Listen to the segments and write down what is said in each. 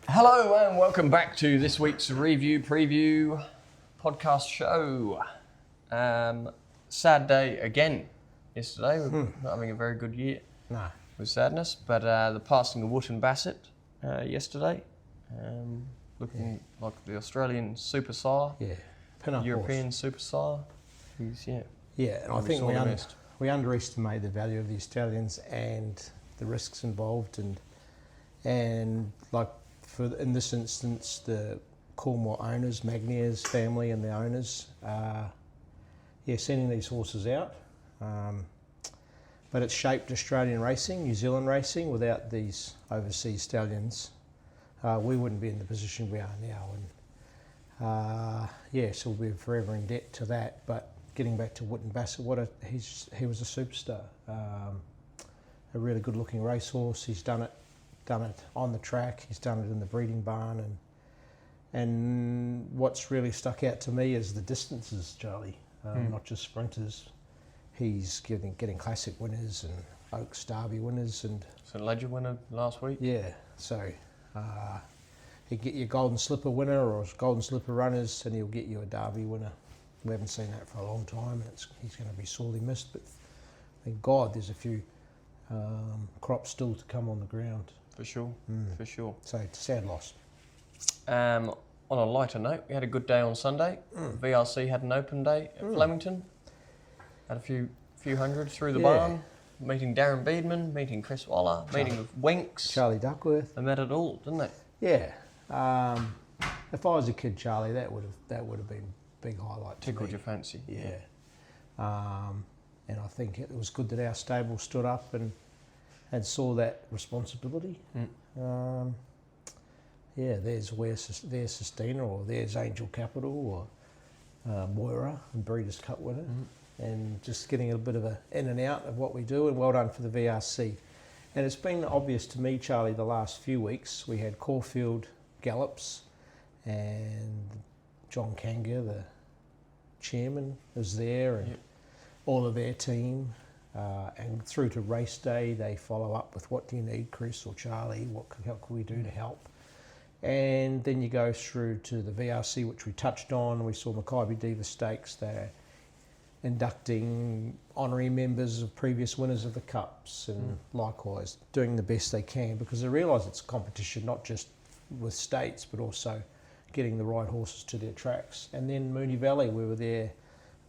Hello and welcome back to this week's review preview podcast show. Sad day again yesterday. We're not having a very good year with sadness, but the passing of Widden Bassett yesterday, looking like the Australian super sire, European super sire. And I think we underestimate the value of the Australians and the risks involved, and like. In this instance, the Cornwall owners, Magnier's family and the owners, sending these horses out. But it's shaped Australian racing, New Zealand racing. Without these overseas stallions, we wouldn't be in the position we are now. And so we're forever in debt to that. But getting back to Widden Bassett, he was a superstar. A really good-looking racehorse. He's done it on the track, he's done it in the breeding barn, and what's really stuck out to me is the distances, Charlie, not just sprinters. He's getting classic winners and Oaks Derby winners, and so Ledger winner last week. So he'll get you a Golden Slipper winner or Golden Slipper runners, and he'll get you a Derby winner. We haven't seen that for a long time, and he's going to be sorely missed, but thank God there's a few crops still to come on the ground. For sure. So it's a sad loss. On a lighter note, we had a good day on Sunday. VRC had an open day at Flemington. Had a few hundred through the barn, meeting Darren Beedman, meeting Chris Waller, meeting with Winks. Charlie Duckworth. They met it all, didn't they? Yeah. If I was a kid, Charlie, that would have been a big highlight to Tickled me. your fancy. Yeah. And I think it was good that our stable stood up and saw that responsibility. There's Sustina, or there's Angel Capital, or Moira and Breeders' Cup winner, and just getting a bit of a in and out of what we do, and well done for the VRC. And it's been obvious to me, Charlie, the last few weeks. We had Caulfield Gallops, and John Kanga, the chairman, was there, and all of their team. And through to race day, they follow up with what do you need, Chris or Charlie? How can we do to help? And then you go through to the VRC, which we touched on. We saw Mackay Diva Stakes. They're inducting honorary members of previous winners of the Cups, and likewise doing the best they can, because they realise it's a competition not just with states, but also getting the right horses to their tracks. And then Moonee Valley, we were there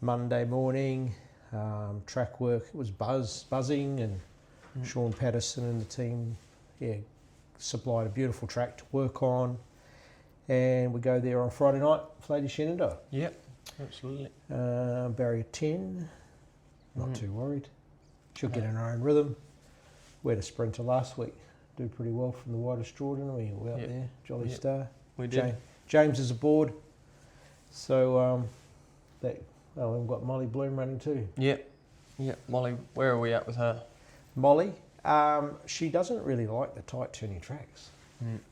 Monday morning. Track work, it was buzzing, and Sean Patterson and the team supplied a beautiful track to work on, and we go there on Friday night for Lady Shenandoah. Yep, absolutely. Barrier 10, not too worried. She'll get in her own rhythm. We had a sprinter last week, do pretty well from the widest draw, didn't we? We were out there, Jolly Star. We did. James is aboard, so we've got Molly Bloom running too. Yep. Molly, where are we at with her? Molly, she doesn't really like the tight turning tracks,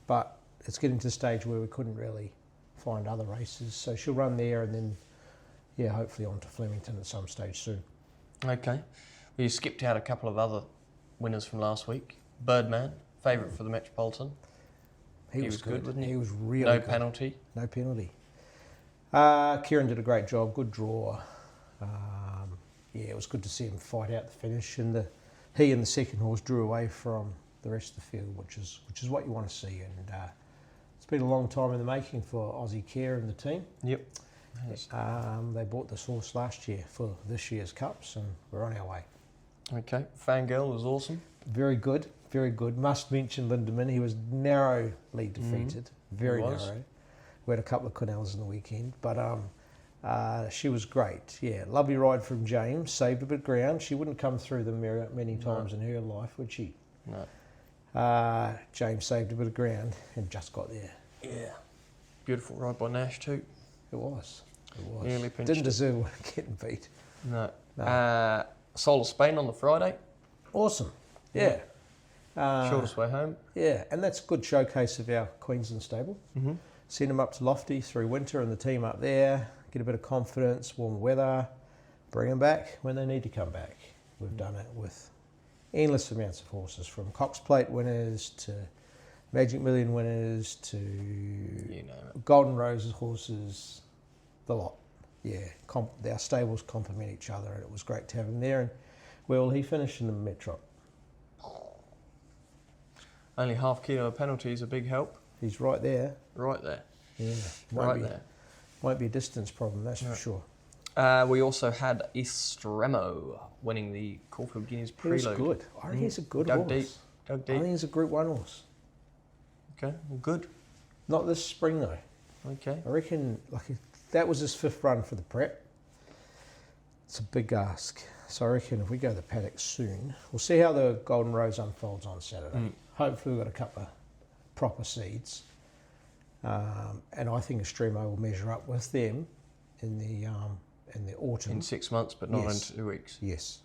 but it's getting to the stage where we couldn't really find other races, so she'll run there, and then hopefully on to Flemington at some stage soon. Okay. We skipped out a couple of other winners from last week. Birdman, favourite for the Metropolitan. He was good, wasn't he? He was really good. No penalty. Kieran did a great job, good draw. It was good to see him fight out the finish, and he and the second horse drew away from the rest of the field, which is what you want to see. And it's been a long time in the making for Aussie Care and the team. Yep. They bought this horse last year for this year's Cups, and we're on our way. Okay. Fangirl was awesome. Very good. Must mention Lindemann. He was narrowly defeated. Very narrow. We had a couple of Cornells in the weekend, but she was great. Lovely ride from James. Saved a bit of ground. She wouldn't come through them many times in her life, would she? No. James saved a bit of ground and just got there. Yeah. Beautiful ride by Nash too. It was. Nearly pinched. Didn't deserve getting beat. No. Soul of Spain on the Friday. Awesome. Shortest way home. And that's a good showcase of our Queensland stable. Send them up to Lofty through winter, and the team up there, get a bit of confidence, warm weather, bring them back when they need to come back. We've done it with endless amounts of horses, from Cox Plate winners to Magic Million winners to You name it. Golden Roses horses, the lot. Yeah, our stables complement each other, and it was great to have him there. And where will he finish? In the Metro. Only half kilo of penalty is a big help. He's right there. Right there. Yeah, There. Won't be a distance problem, that's for sure. We also had Estremo winning the Caulfield Guineas Prelude. He was good. I think he's a good Dug horse. deep. Dug I deep. think he's a Group 1 horse. Okay, well, good. Not this spring though. Okay. I reckon that was his 5th run for the prep. It's a big ask. So I reckon if we go to the paddock soon, we'll see how the Golden Rose unfolds on Saturday. Hopefully we've got a couple of proper seeds. And I think Estremo will measure up with them in the autumn. In 6 months, but not Yes. in 2 weeks. Yes,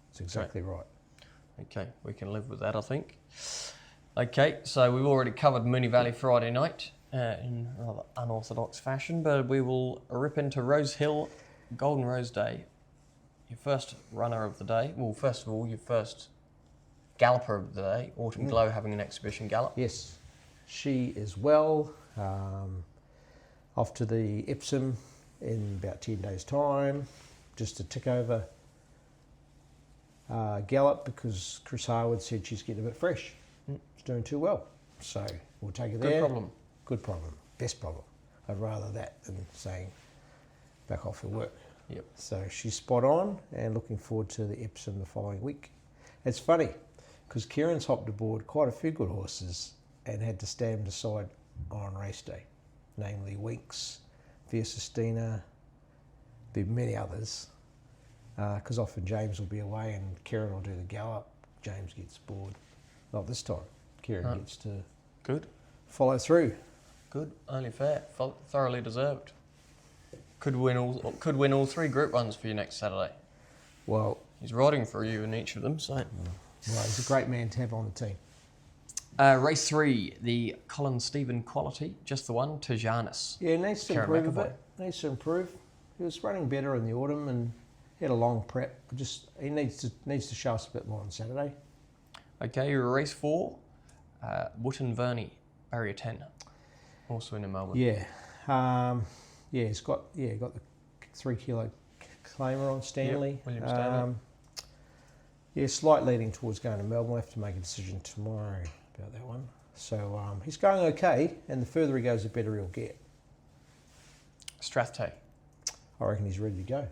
that's exactly right. Okay, we can live with that, I think. Okay, so we've already covered Moonee Valley Friday night in rather unorthodox fashion, but we will rip into Rose Hill Golden Rose Day. Your first runner of the day. Well, first of all, your first galloper of the day, Autumn Glow, having an exhibition gallop. Yes, she is well. Off to the Epsom in about 10 days' time, just to tick over gallop, because Chris Harwood said she's getting a bit fresh. She's doing too well. So we'll take her there. Good problem. Good problem. Best problem. I'd rather that than saying back off her work. Yep. So she's spot on, and looking forward to the Epsom the following week. It's funny, because Kieran's hopped aboard quite a few good horses and had to stand them aside on race day, namely Winks, Via Sistina, there'll be many others, because often James will be away and Kieran will do the gallop. James gets bored. Not this time. Kieran gets to Good. follow through. Good. Only fair. Thoroughly deserved. Could win all 3 Group 1s for you next Saturday. Well, He's riding for you in each of them, so. he's a great man to have on the team. Race 3, the Colin Stephen Quality, just the one, Tijanus. Yeah, needs to Karen improve a McAvoy. bit. Needs to improve. He was running better in the autumn and he had a long prep. He needs to show us a bit more on Saturday. Okay, race 4, Wootton Verney, barrier 10, also in Melbourne. Yeah, he's got the 3 kilo claimer on Stanley. Yep, William Stanley. Slight leading towards going to Melbourne. We'll have to make a decision tomorrow about that one. So he's going okay, and the further he goes, the better he'll get. Strathtay. I reckon he's ready to go.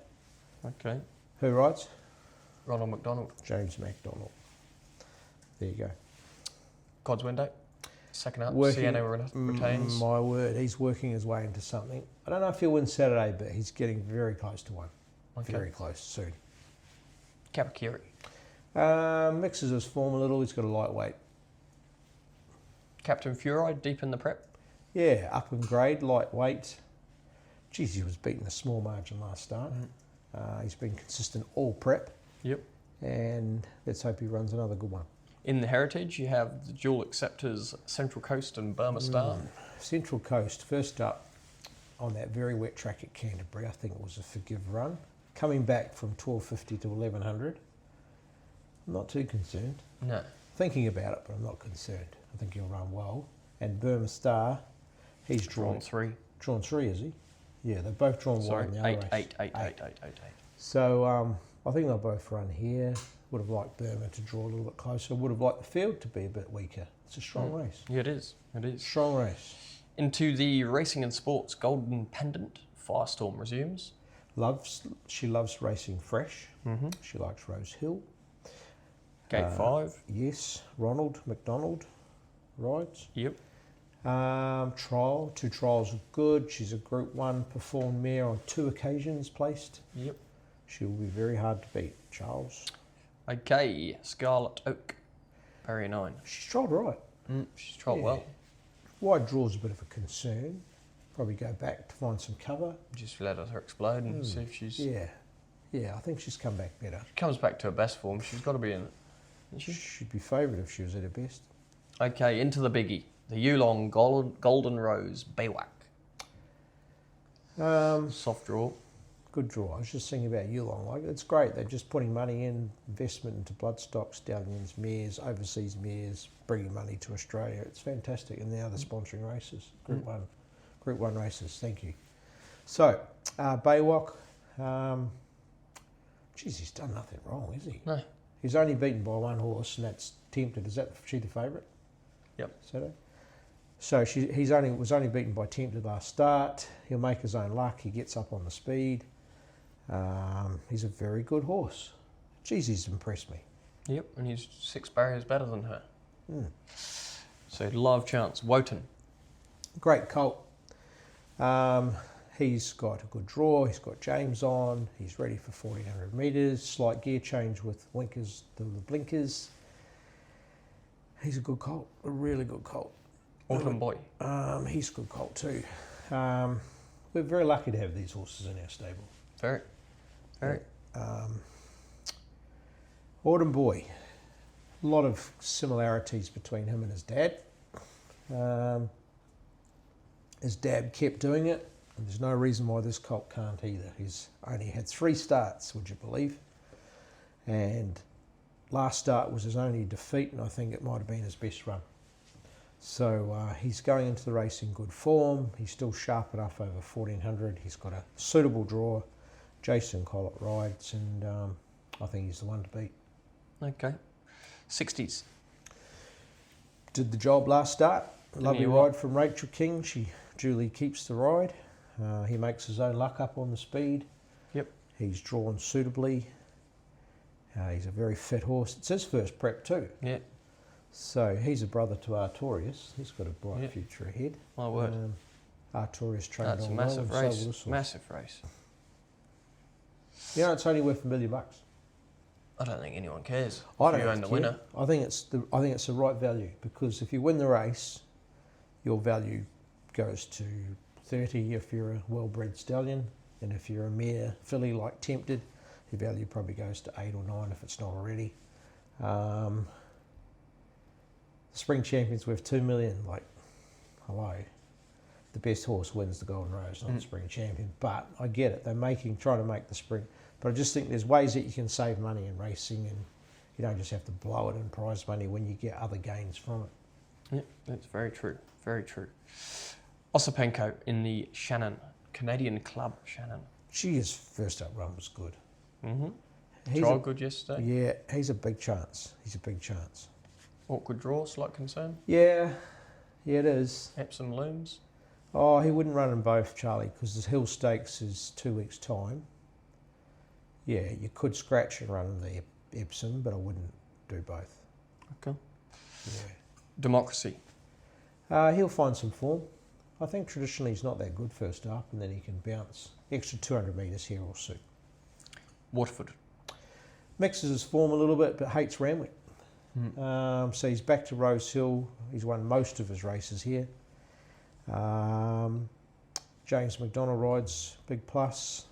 Okay. Who rides? Ronald McDonald. James McDonald. There you go. God's Window. Second up, Working- Sienna retains. My word, he's working his way into something. I don't know if he'll win Saturday, but he's getting very close to one. Okay. Very close, soon. Kapakiri. Mixes his form a little. He's got a lightweight. Captain Furai, deep in the prep. Yeah, up in grade, lightweight. Geez, he was beating a small margin last start. He's been consistent all prep, Yep. and let's hope he runs another good one. In the Heritage, you have the dual acceptors Central Coast and Burma Star. Central Coast, first up on that very wet track at Canterbury. I think it was a forgive run. Coming back from 1250 to 1100. I'm not too concerned. No. Thinking about it, but I'm not concerned. I think he'll run well. And Burma Star, he's Drawn 3. Drawn 3, is he? Yeah, they're both drawn Sorry, wide in the other race. 8. So I think they'll both run here. Would have liked Burma to draw a little bit closer. Would have liked the field to be a bit weaker. It's a strong race. Yeah, it is. It is. Strong race. Into the Racing and Sports Golden Pendant, Firestorm resumes. She loves racing fresh. She likes Rose Hill. Gate 5. Yes, Ronald McDonald rides. Yep. Trial, 2 trials are good. She's a Group 1 performed mare on 2 occasions placed. Yep. She will be very hard to beat, Charles. Okay, Scarlet Oak, barrier 9. She's trialled right. She's trialled Yeah. well. Wide draw's a bit of a concern. Probably go back to find some cover. Just let her explode and see if she's... Yeah, I think she's come back better. She comes back to her best form, she's got to be in it. Isn't she? She'd be favourite if she was at her best. Okay, into the biggie. The Yulong Golden Rose, Baywak. Soft draw. good draw. I was just thinking about Yulong. Like, it's great. They're just putting money in, investment into bloodstock, stallions, mares, overseas mares, bringing money to Australia. It's fantastic. And now they're sponsoring races, Group One races. Thank you. So, Baywalk, geez, he's done nothing wrong, is he? No. He's only beaten by one horse, and that's Tempted. Is she the favourite? Yep. Saturday. So was only beaten by Tempted last start. He'll make his own luck. He gets up on the speed. He's a very good horse. Geez, he's impressed me. Yep, and he's 6 barriers better than her. So live chance, Wotan. Great colt. He's got a good draw. He's got James on. He's ready for 1400 metres. Slight gear change with winkers, the blinkers. He's a good colt, a really good colt. Autumn Boy. He's a good colt too. We're very lucky to have these horses in our stable. Very. Autumn Boy. A lot of similarities between him and his dad. His dad kept doing it, and there's no reason why this colt can't either. He's only had 3 starts, would you believe? And last start was his only defeat, and I think it might have been his best run. So he's going into the race in good form. He's still sharp enough over 1400. He's got a suitable draw. Jason Collett rides, and I think he's the one to beat. Okay. 60s. Did the job last start. Lovely what? ride from Rachel King. She duly keeps the ride. He makes his own luck up on the speed. Yep. He's drawn suitably. He's a very fit horse. It's his first prep too. Yeah. So he's a brother to Artorias. He's got a bright future ahead. My word. Artorias trained That's a on massive well, and race. so will this horse. Massive race. You know, it's only worth $1 million. I don't think anyone cares. I if don't you own the care. winner. I think it's the right value, because if you win the race, your value goes to 30 if you're a well-bred stallion, and if you're a mare filly like Tempted, your value probably goes to 8 or 9 if it's not already. The Spring Champion's worth $2 million. Like, hello, the best horse wins the Golden Rose, not the Spring Champion. But I get it. They're trying to make the Spring. But I just think there's ways that you can save money in racing, and you don't just have to blow it in prize money when you get other gains from it. Yep, that's very true. Very true. Osipenko in the Shannon, Canadian Club Shannon. His first up run was good. Trial good yesterday. Yeah, he's a big chance. Awkward draw, slight concern. Yeah, it is. Epsom looms. Oh, he wouldn't run them both, Charlie, because the Hill Stakes is 2 weeks' time. Yeah, you could scratch and run the Epsom, but I wouldn't do both. Okay. Yeah. Democracy. He'll find some form. I think traditionally he's not that good first up, and then he can bounce. The extra 200 metres here will suit. Waterford. Mixes his form a little bit, but hates Ramwick. So he's back to Rose Hill. He's won most of his races here. James McDonald rides big plus.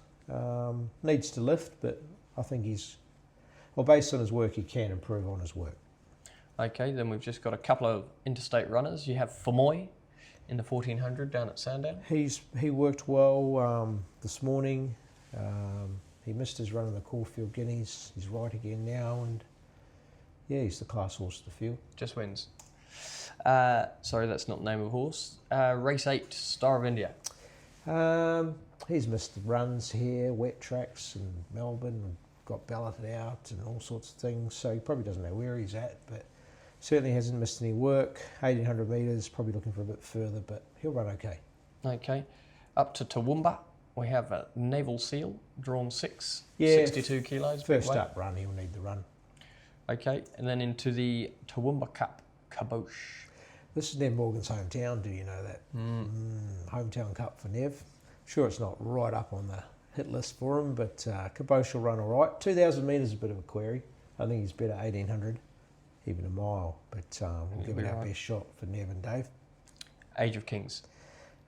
Needs to lift, but I think based on his work, he can improve on his work. Okay, then we've just got a couple of interstate runners. You have Famoy in the 1400 down at Sandown. He worked well this morning. He missed his run in the Caulfield Guineas. He's right again now, and yeah, he's the class horse of the field. Just wins. Sorry, that's not the name of a horse. Race 8, Star of India. He's missed the runs here, wet tracks in Melbourne, and got balloted out and all sorts of things, so he probably doesn't know where he's at, but certainly hasn't missed any work. 1800 metres, probably looking for a bit further, but he'll run okay. Okay. Up to Toowoomba, we have a Naval Seal, drawn 6, Yeah, 62 kilos. big First weight. up run, he'll need the run. Okay, and then into the Toowoomba Cup, Kabosh. This is Nev Morgan's hometown, do you know that? Hometown Cup for Nev. Sure, it's not right up on the hit list for him, but Kabosh will run all right. 2,000 metres is a bit of a query. I think he's better 1,800, even a mile, but we'll give it our best shot for Nev and Dave. Age of Kings.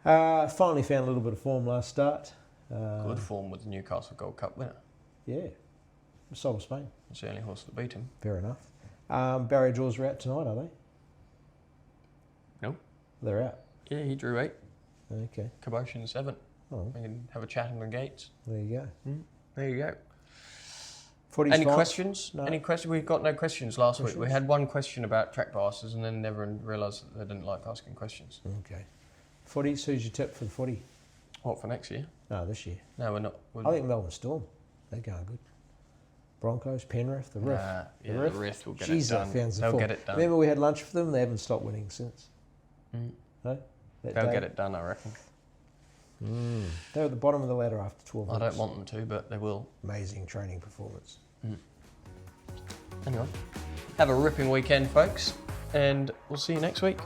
Finally found a little bit of form last start. Good form with the Newcastle Gold Cup winner. Yeah, Sol of Spain. It's the only horse that beat him. Fair enough. Barrier draws are out tonight, are they? No. They're out. Yeah, he drew 8. Okay. Kabosh in 7. Oh. We can have a chat on the gates. There you go. There you go. Footy's Any fine. questions? No. Any questions? We got no questions last week. We had one question about track passes, and then everyone realised that they didn't like asking questions. Okay. Footies, who's your tip for the footy? What, for next year? No, this year. No, we're not. I think Melbourne Storm. They're going good. Broncos, Penrith, the Riff. The Riff will get Jeez, it done. that found's the They'll form. get it done. Remember we had lunch for them? They haven't stopped winning since. No? They'll get it done, I reckon. They're at the bottom of the ladder after 12 I weeks. don't want them to, but they will. Amazing training performance. Anyway, have a ripping weekend, folks, and we'll see you next week.